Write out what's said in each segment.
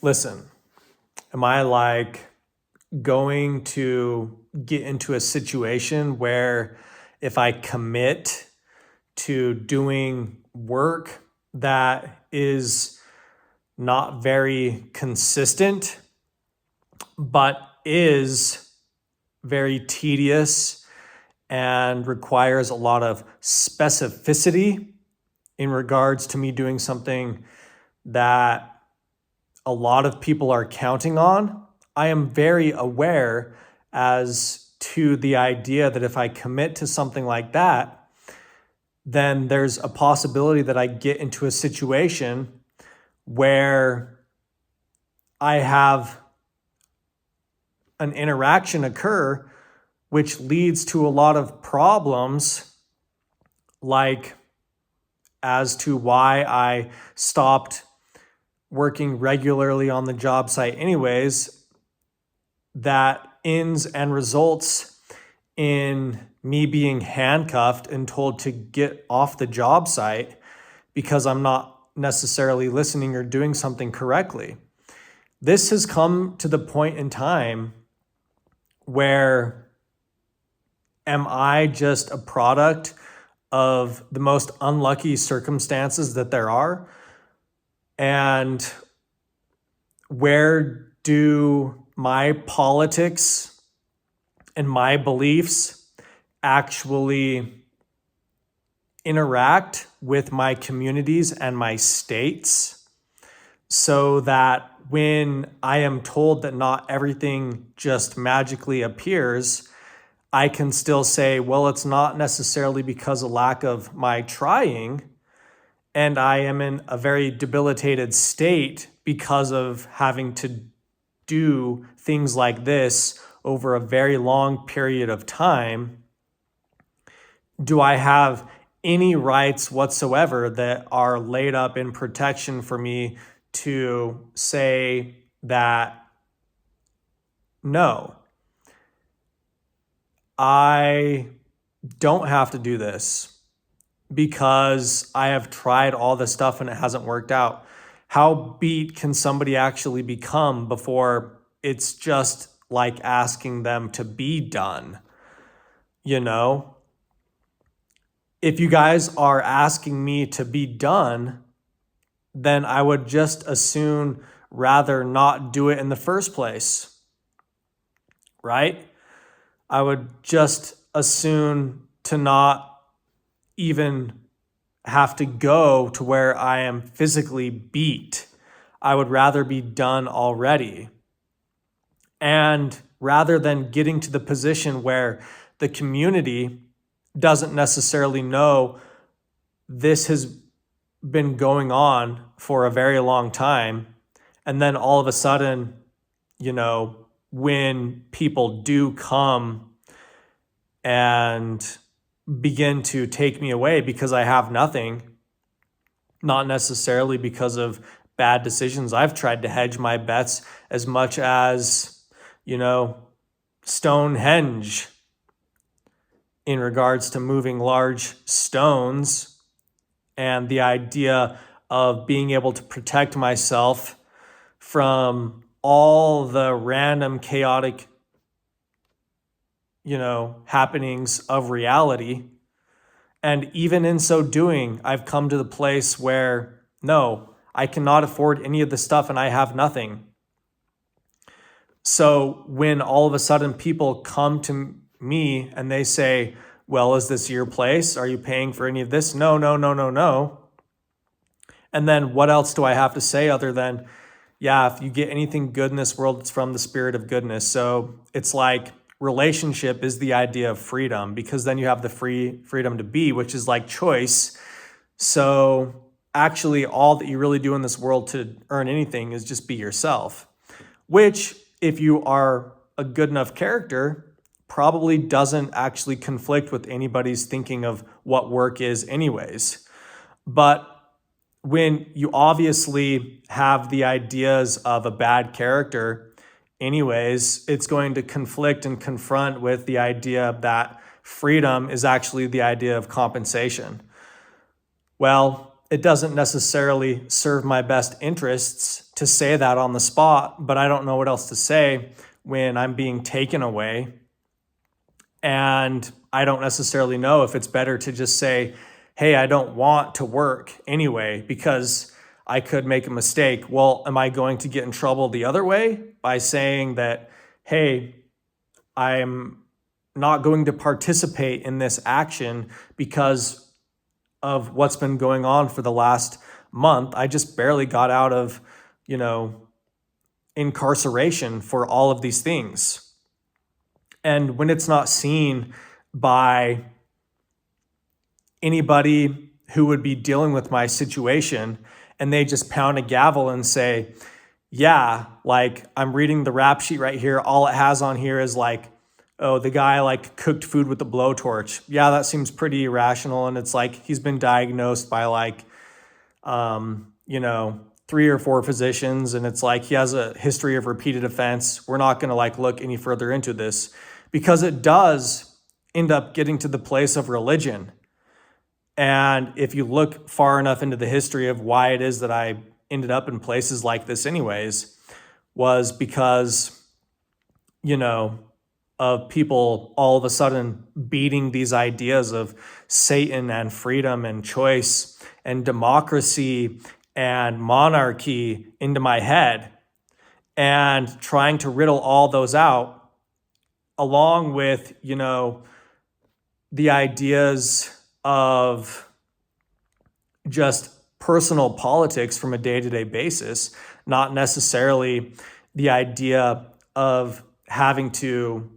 Listen, am I like going to get into a situation where if I commit to doing work that is not very consistent, but is very tedious and requires a lot of specificity in regards to me doing something that a lot of people are counting on? I am very aware as to the idea that if I commit to something like that, then there's a possibility that I get into a situation where I have an interaction occur which leads to a lot of problems, like as to why I stopped working regularly on the job site anyways, that ends and results in me being handcuffed and told to get off the job site because I'm not necessarily listening or doing something correctly. This has come to the point in time where am I just a product of the most unlucky circumstances that there are? And where do my politics and my beliefs actually interact with my communities and my states, so that when I am told that not everything just magically appears, I can still say, well, it's not necessarily because of lack of my trying, and I am in a very debilitated state because of having to do things like this over a very long period of time. Do I have any rights whatsoever that are laid up in protection for me to say that no, I don't have to do this because I have tried all this stuff and it hasn't worked out? How beat can somebody actually become before it's just like asking them to be done? You know, if you guys are asking me to be done, then I would just as soon rather not do it in the first place, right? I would just as soon to not even have to go to where I am physically beat. I would rather be done already. And rather than getting to the position where the community doesn't necessarily know this has been going on for a very long time, and then all of a sudden, when people do come and begin to take me away because I have nothing, not necessarily because of bad decisions. I've tried to hedge my bets as much as, Stonehenge in regards to moving large stones, and the idea of being able to protect myself from all the random chaotic, happenings of reality. And even in so doing, I've come to the place where no, I cannot afford any of the stuff and I have nothing. So when all of a sudden people come to me and they say, well, is this your place? Are you paying for any of this? No, no, no, no, no. And then what else do I have to say other than, yeah, if you get anything good in this world, it's from the spirit of goodness. So it's like relationship is the idea of freedom, because then you have the freedom to be, which is like choice. So actually all that you really do in this world to earn anything is just be yourself, which if you are a good enough character, probably doesn't actually conflict with anybody's thinking of what work is anyways. But when you obviously have the ideas of a bad character anyways, it's going to conflict and confront with the idea that freedom is actually the idea of compensation. Well, it doesn't necessarily serve my best interests to say that on the spot, but I don't know what else to say when I'm being taken away. And I don't necessarily know if it's better to just say, hey, I don't want to work anyway, because I could make a mistake. Well, am I going to get in trouble the other way by saying that, hey, I'm not going to participate in this action because of what's been going on for the last month? I just barely got out of, incarceration for all of these things. And when it's not seen by anybody who would be dealing with my situation, and they just pound a gavel and say, yeah, like I'm reading the rap sheet right here. All it has on here is like, oh, the guy like cooked food with a blowtorch. Yeah, that seems pretty irrational. And it's like he's been diagnosed by like, 3 or 4 physicians. And it's like he has a history of repeated offense. We're not going to like look any further into this, because it does end up getting to the place of religion. And if you look far enough into the history of why it is that I ended up in places like this anyways, was because, of people all of a sudden beating these ideas of Satan and freedom and choice and democracy and monarchy into my head, and trying to riddle all those out, along with, the ideas of just personal politics from a day-to-day basis, not necessarily the idea of having to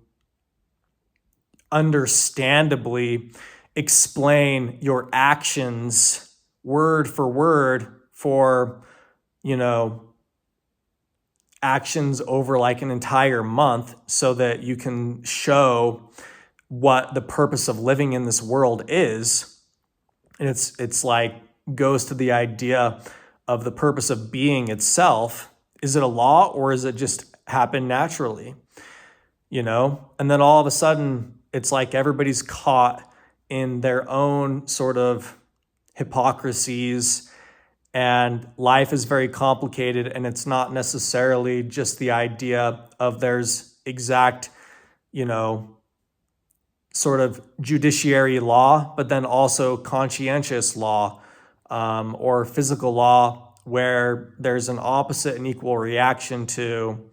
understandably explain your actions word for word for, actions over like an entire month, so that you can show what the purpose of living in this world is. And it's like goes to the idea of the purpose of being itself. Is it a law, or is it just happen naturally? And then all of a sudden it's like everybody's caught in their own sort of hypocrisies, and life is very complicated, and it's not necessarily just the idea of there's exact, sort of judiciary law, but then also conscientious law, or physical law, where there's an opposite and equal reaction to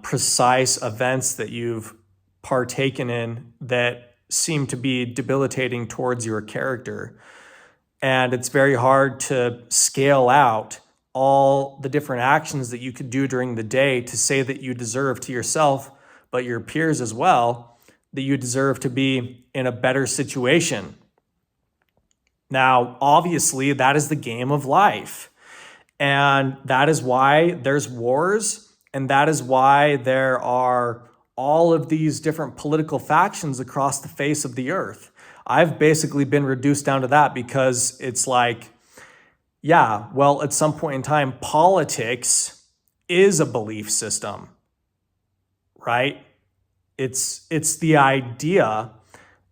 precise events that you've partaken in that seem to be debilitating towards your character. And it's very hard to scale out all the different actions that you could do during the day to say that you deserve to yourself, but your peers as well, that you deserve to be in a better situation. Now, obviously, that is the game of life. And that is why there's wars, and that is why there are all of these different political factions across the face of the earth. I've basically been reduced down to that, because it's like, yeah, well, at some point in time, politics is a belief system, right? It's the idea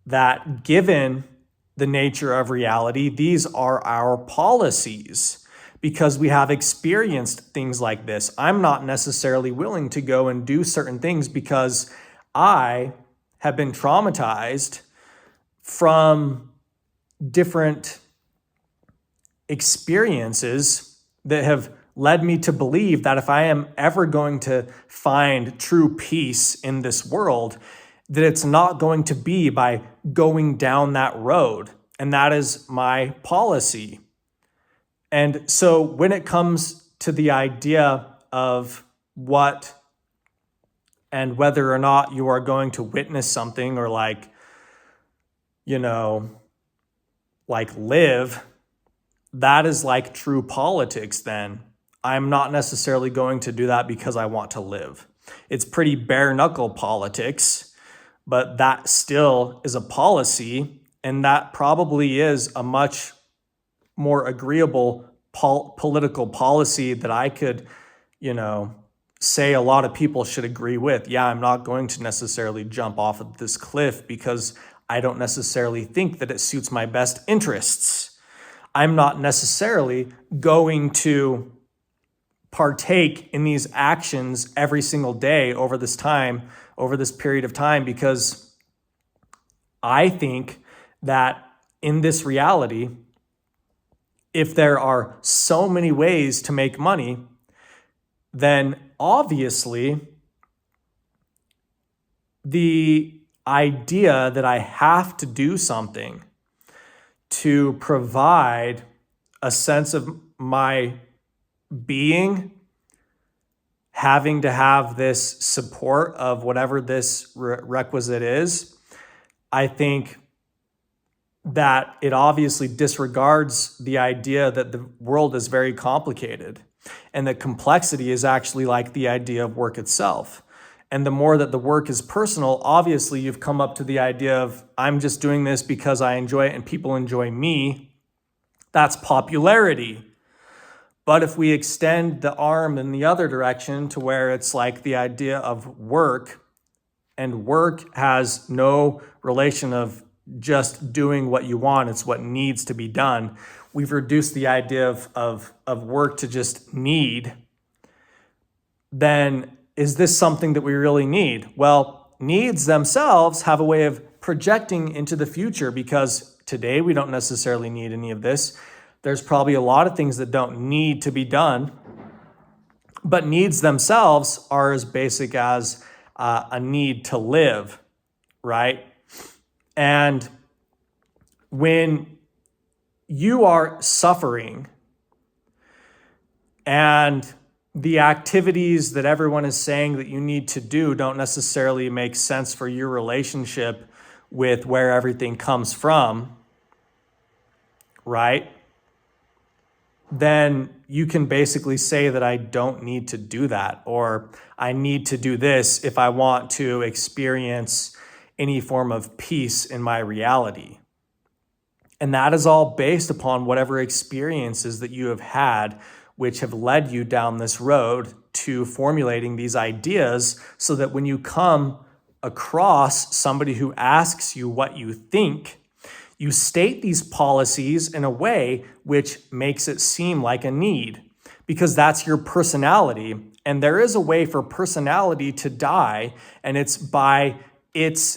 that given the nature of reality, these are our policies, because we have experienced things like this. I'm not necessarily willing to go and do certain things because I have been traumatized from different experiences that have led me to believe that if I am ever going to find true peace in this world, that it's not going to be by going down that road. And that is my policy. And so when it comes to the idea of what and whether or not you are going to witness something, or like live, that is like true politics, then I'm not necessarily going to do that because I want to live. It's pretty bare knuckle politics, but that still is a policy, and that probably is a much more agreeable political policy that I could, say a lot of people should agree with. Yeah, I'm not going to necessarily jump off of this cliff because I don't necessarily think that it suits my best interests. I'm not necessarily going to partake in these actions every single day over this period of time, because I think that in this reality, if there are so many ways to make money, then obviously the idea that I have to do something to provide a sense of my being, having to have this support of whatever this requisite is, I think that it obviously disregards the idea that the world is very complicated, and that complexity is actually like the idea of work itself. And the more that the work is personal, obviously you've come up to the idea of, I'm just doing this because I enjoy it and people enjoy me. That's popularity. But if we extend the arm in the other direction to where it's like the idea of work, and work has no relation of just doing what you want, it's what needs to be done. We've reduced the idea of work to just need. Then is this something that we really need? Well, needs themselves have a way of projecting into the future, because today we don't necessarily need any of this. There's probably a lot of things that don't need to be done, but needs themselves are as basic as a need to live, right? And when you are suffering and the activities that everyone is saying that you need to do don't necessarily make sense for your relationship with where everything comes from, right? Then you can basically say that I don't need to do that, or I need to do this if I want to experience any form of peace in my reality. And that is all based upon whatever experiences that you have had, which have led you down this road to formulating these ideas, so that when you come across somebody who asks you what you think, you state these policies in a way which makes it seem like a need, because that's your personality. And there is a way for personality to die, and it's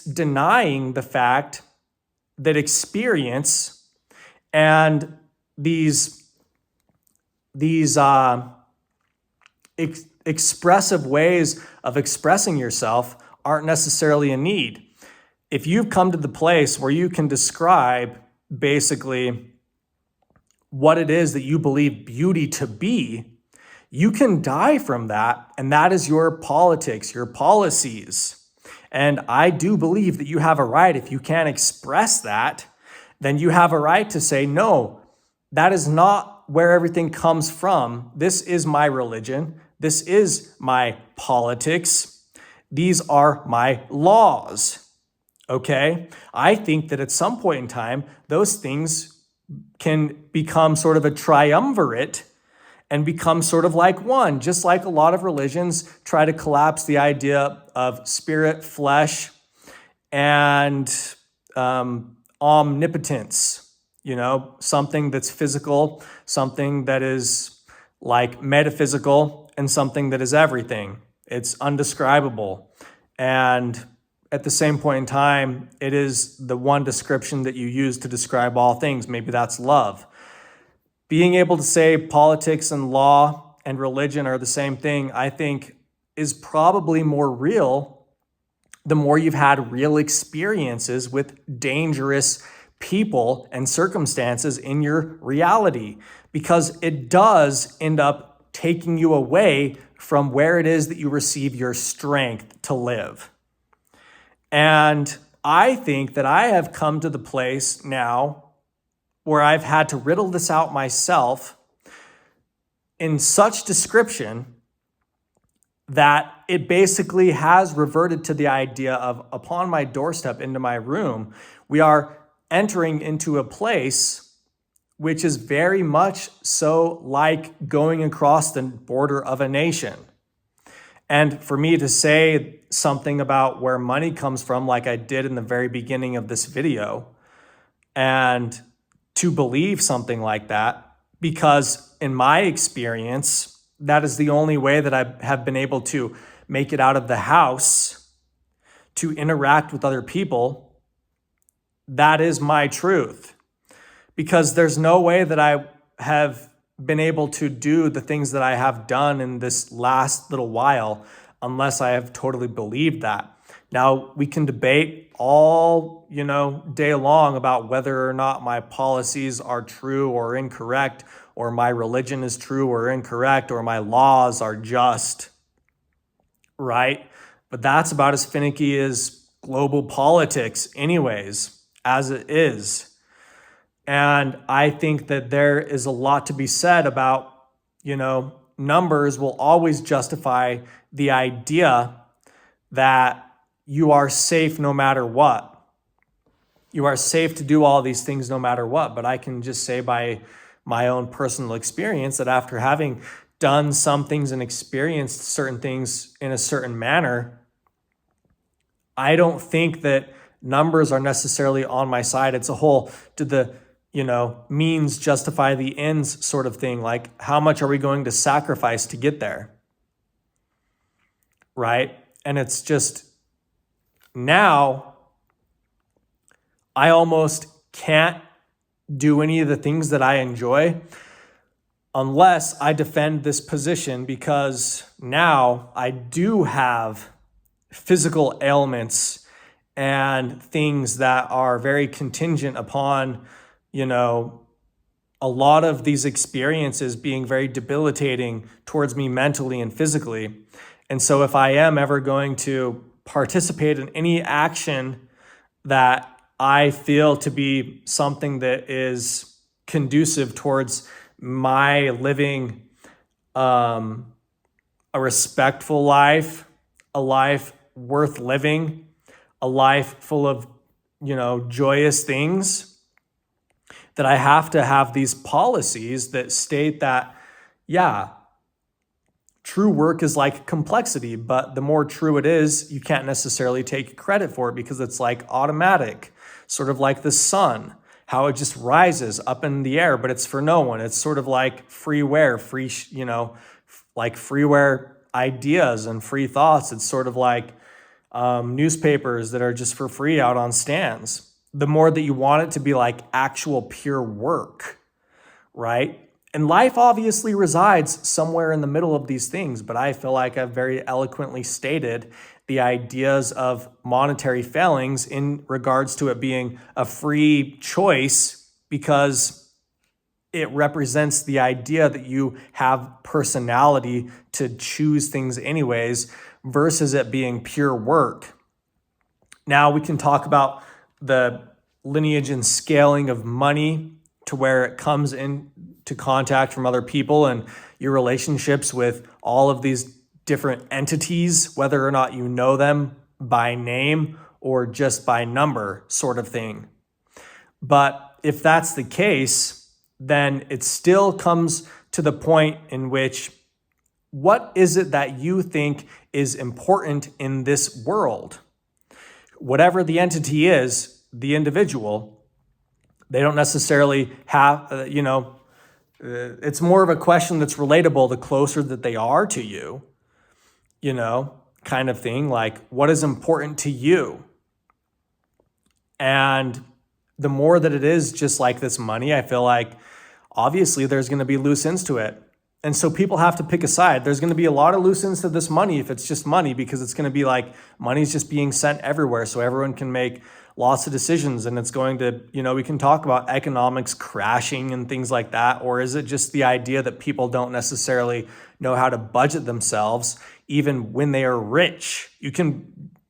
denying the fact that experience and these expressive ways of expressing yourself aren't necessarily a need. If you've come to the place where you can describe basically what it is that you believe beauty to be, you can die from that, and that is your politics, your policies. And I do believe that you have a right, if you can't express that, then you have a right to say, no, that is not where everything comes from. This is my religion. This is my politics. These are my laws. Okay? I think that at some point in time, those things can become sort of a triumvirate and become sort of like one, just like a lot of religions try to collapse the idea of spirit, flesh, and omnipotence. You know, something that's physical, something that is like metaphysical, and something that is everything. It's undescribable. And at the same point in time, it is the one description that you use to describe all things. Maybe that's love. Being able to say politics and law and religion are the same thing, I think, is probably more real the more you've had real experiences with dangerous people and circumstances in your reality, because it does end up taking you away from where it is that you receive your strength to live. And I think that I have come to the place now where I've had to riddle this out myself in such description that it basically has reverted to the idea of, upon my doorstep into my room, we are entering into a place which is very much so like going across the border of a nation. And for me to say something about where money comes from, like I did in the very beginning of this video, and to believe something like that, because in my experience, that is the only way that I have been able to make it out of the house to interact with other people. That is my truth, because there's no way that I have been able to do the things that I have done in this last little while unless I have totally believed that. Now, we can debate all, day long about whether or not my policies are true or incorrect, or my religion is true or incorrect, or my laws are just, right? But that's about as finicky as global politics anyways, as it is. And I think that there is a lot to be said about, numbers will always justify the idea that you are safe no matter what. You are safe to do all these things no matter what. But I can just say by my own personal experience that after having done some things and experienced certain things in a certain manner, I don't think that numbers are necessarily on my side. It's a whole, did the means justify the ends sort of thing. Like, how much are we going to sacrifice to get there? Right? And it's just, now I almost can't do any of the things that I enjoy unless I defend this position, because now I do have physical ailments and things that are very contingent upon, a lot of these experiences being very debilitating towards me mentally and physically. And so if I am ever going to participate in any action that I feel to be something that is conducive towards my living a respectful life, a life worth living, a life full of, joyous things, that I have to have these policies that state that, yeah, true work is like complexity, but the more true it is, you can't necessarily take credit for it because it's like automatic, sort of like the sun, how it just rises up in the air, but it's for no one. It's sort of like freeware, like freeware ideas and free thoughts. It's sort of like newspapers that are just for free out on stands. The more that you want it to be like actual pure work, right? And life obviously resides somewhere in the middle of these things, but I feel like I've very eloquently stated the ideas of monetary failings in regards to it being a free choice, because it represents the idea that you have personality to choose things anyways, versus it being pure work. Now we can talk about the lineage and scaling of money to where it comes into contact from other people and your relationships with all of these different entities, whether or not you know them by name or just by number, sort of thing. But if that's the case, then it still comes to the point in which, what is it that you think is important in this world? Whatever the entity is, the individual, they don't necessarily have, it's more of a question that's relatable the closer that they are to you, kind of thing. Like, what is important to you? And the more that it is just like this money, I feel like obviously there's going to be loose ends to it. And so people have to pick a side. There's going to be a lot of loose ends to this money if it's just money, because it's going to be like money's just being sent everywhere so everyone can make lots of decisions. And it's going to, we can talk about economics crashing and things like that. Or is it just the idea that people don't necessarily know how to budget themselves even when they are rich?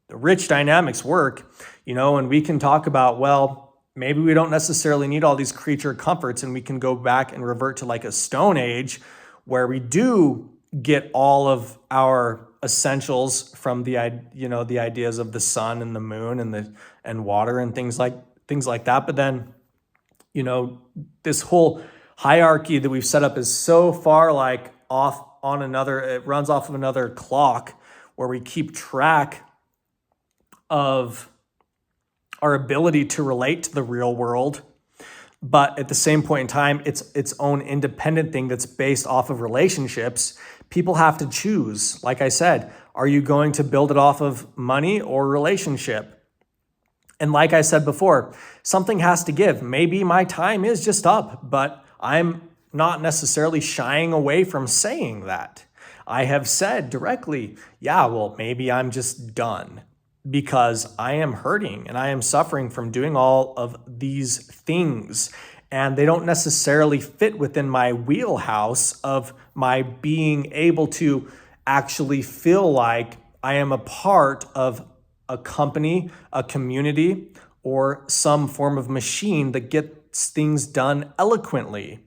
Rich dynamics work, and we can talk about, well, maybe we don't necessarily need all these creature comforts, and we can go back and revert to like a Stone Age where we do get all of our essentials from the ideas of the sun and the moon and water and things like that. But then, this whole hierarchy that we've set up is so far like off on another, it runs off of another clock where we keep track of our ability to relate to the real world, But at the same point in time, it's its own independent thing that's based off of relationships. People have to choose. Like I said, are you going to build it off of money or relationship? And like I said before, something has to give. Maybe my time is just up, but I'm not necessarily shying away from saying that. I have said directly, yeah, well, maybe I'm just done because I am hurting and I am suffering from doing all of these things. And they don't necessarily fit within my wheelhouse of my being able to actually feel like I am a part of a company, a community, or some form of machine that gets things done eloquently,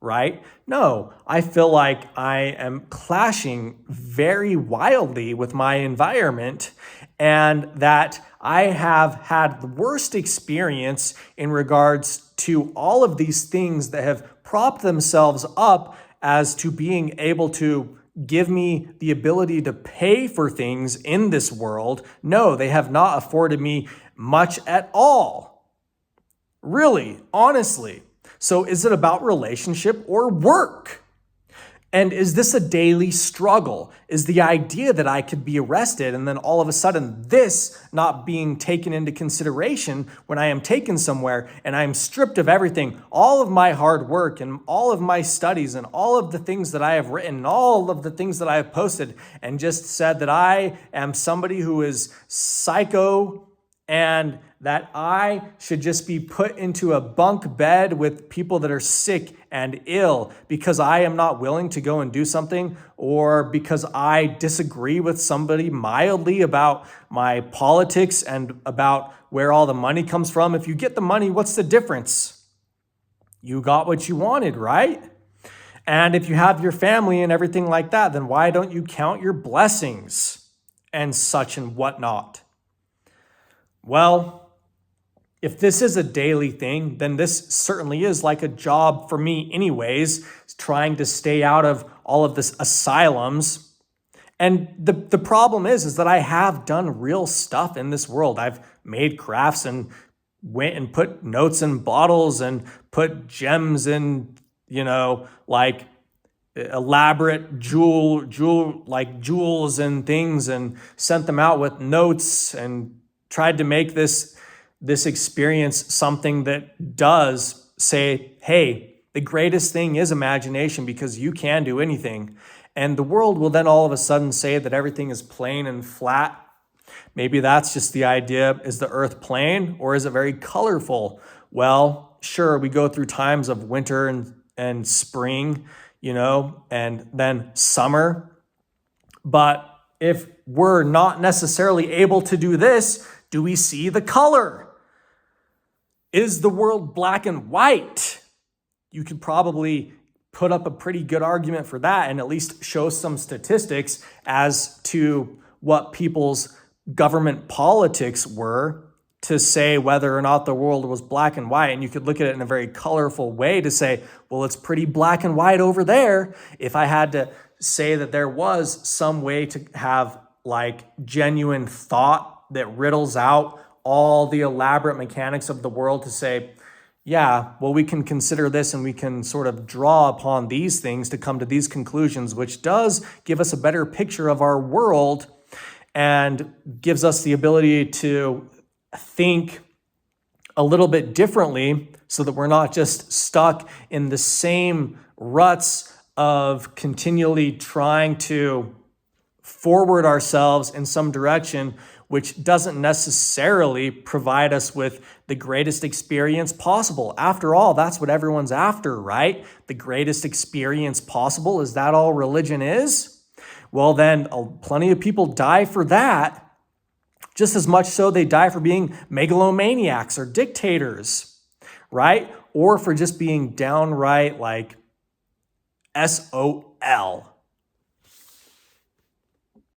right? No, I feel like I am clashing very wildly with my environment, and that I have had the worst experience in regards to all of these things that have propped themselves up as to being able to give me the ability to pay for things in this world. No, they have not afforded me much at all. Really, honestly. So is it about relationship or work? And is this a daily struggle? Is the idea that I could be arrested and then all of a sudden this not being taken into consideration when I am taken somewhere and I am stripped of everything, all of my hard work and all of my studies and all of the things that I have written, and all of the things that I have posted, and just said that I am somebody who is psycho and that I should just be put into a bunk bed with people that are sick and ill because I am not willing to go and do something, or because I disagree with somebody mildly about my politics and about where all the money comes from. If you get the money, what's the difference? You got what you wanted, right? And if you have your family and everything like that, then why don't you count your blessings and such and whatnot? Well, if this is a daily thing, then this certainly is like a job for me anyways, trying to stay out of all of this asylums. And the problem is that I have done real stuff in this world. I've made crafts and went and put notes in bottles and put gems in, like elaborate jewels and things, and sent them out with notes and tried to make this experience something that does say, hey, the greatest thing is imagination because you can do anything. And the world will then all of a sudden say that everything is plain and flat. Maybe that's just the idea. Is the earth plain or is it very colorful? Well, sure, we go through times of winter and spring, and then summer. But if we're not necessarily able to do this, do we see the color? Is the world black and white? You could probably put up a pretty good argument for that and at least show some statistics as to what people's government politics were to say whether or not the world was black and white. And you could look at it in a very colorful way to say, well, it's pretty black and white over there. If I had to say that there was some way to have like genuine thought that riddles out all the elaborate mechanics of the world to say, yeah, well, we can consider this and we can sort of draw upon these things to come to these conclusions, which does give us a better picture of our world and gives us the ability to think a little bit differently so that we're not just stuck in the same ruts of continually trying to forward ourselves in some direction, which doesn't necessarily provide us with the greatest experience possible. After all, that's what everyone's after, right? The greatest experience possible. Is that all religion is? Well, then plenty of people die for that. Just as much so they die for being megalomaniacs or dictators, right? Or for just being downright like SOL.